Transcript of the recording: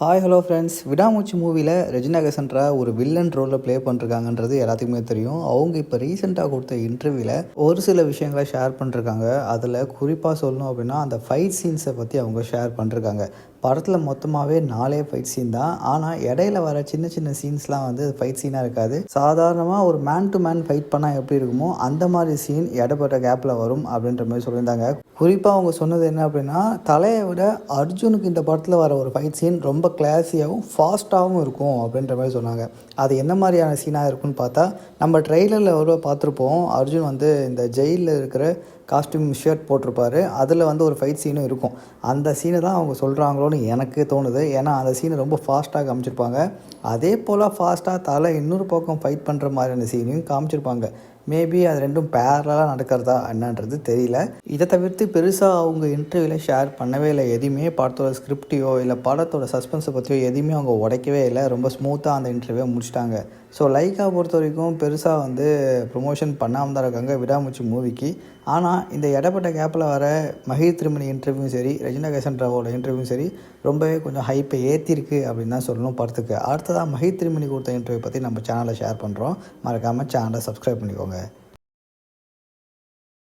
Hi hello friends. Vidaamuyarchi மூவியில் ரெஜினா கசன்ட்ரா ஒரு villain ரோலில் ப்ளே பண்ணிருக்காங்கன்றது எல்லாத்துக்குமே தெரியும். அவங்க இப்போ ரீசெண்டாக கொடுத்த இன்டர்வியூவில் ஒரு சில விஷயங்களை ஷேர் பண்ணிருக்காங்க. அதில் குறிப்பாக சொல்லணும் அப்படின்னா அந்த ஃபைட் சீன்ஸை பற்றி அவங்க ஷேர் பண்ணிருக்காங்க. படத்தில் மொத்தமாகவே 4 ஃபைட் சீன் தான். ஆனால் இடையில வர சின்ன சின்ன சீன்ஸ்லாம் வந்து ஃபைட் சீனாக இருக்காது. சாதாரணமாக ஒரு மேன் டு மேன் ஃபைட் பண்ணால் எப்படி இருக்குமோ அந்த மாதிரி சீன் இடப்பட்ட கேப்பில் வரும் அப்படின்ற மாதிரி சொல்லியிருந்தாங்க. குறிப்பாக அவங்க சொன்னது என்ன அப்படின்னா, தலையை விட அர்ஜுனுக்கு இந்த படத்தில் வர ஒரு ஃபைட் சீன் ரொம்ப கிளாஸியாகவும் ஃபாஸ்ட்டாகவும் இருக்கும் அப்படின்ற மாதிரி சொன்னாங்க. அது என்ன மாதிரியான சீனாக இருக்குன்னு பார்த்தா, நம்ம ட்ரெய்லரில் எவ்வளோ பார்த்துருப்போம். அர்ஜுன் வந்து இந்த ஜெயிலில் இருக்கிற காஸ்டியூம் ஷர்ட் போட்டிருப்பாரு. அதில் வந்து ஒரு ஃபைட் சீனும் இருக்கும். அந்த சீனை தான் அவங்க சொல்கிறாங்களோன்னு எனக்கு தோணுது. ஏன்னா அந்த சீனை ரொம்ப ஃபாஸ்ட்டாக காமிச்சிருப்பாங்க. அதே போல் ஃபாஸ்ட்டாக தலை இன்னொரு பக்கம் ஃபைட் பண்ணுற மாதிரியான சீனையும் காமிச்சிருப்பாங்க. மேபி அது ரெண்டும் பேரலாக நடக்கிறதா என்னன்றது தெரியல. இதை தவிர்த்து பெருசாக அவங்க இன்டர்வியூவில் ஷேர் பண்ணவே இல்லை. எதுவுமே படத்தோட ஸ்கிரிப்டையோ இல்லை படத்தோட சஸ்பென்ஸை பற்றியோ எதுவுமே அவங்க உடைக்கவே இல்லை. ரொம்ப ஸ்மூத்தாக அந்த இன்டர்வியூவை முடிச்சிட்டாங்க. ஸோ லைக்கா பொறுத்த வரைக்கும் பெருசாக வந்து ப்ரொமோஷன் பண்ணாமல் தான் இருக்காங்க விடாமூச்சி மூவிக்கு. ஆனால் இந்த இடப்பட்ட கேப்பில் வர மஹி திருமணி இன்டர்வியூவும் சரி, ரெஜினா கசன்ட்ராவோட இன்டர்வியூவும் சரி, ரொம்பவே கொஞ்சம் ஹைப்பை ஏற்றிருக்கு அப்படின்னு தான் சொல்லணும் படத்துக்கு. அடுத்ததாக மஹி திருமணி கொடுத்த இன்டர்வியூ பற்றி நம்ம சேனலில் ஷேர் பண்ணுறோம். மறக்காமல் சேனலை சப்ஸ்கிரைப் பண்ணிக்கோங்க.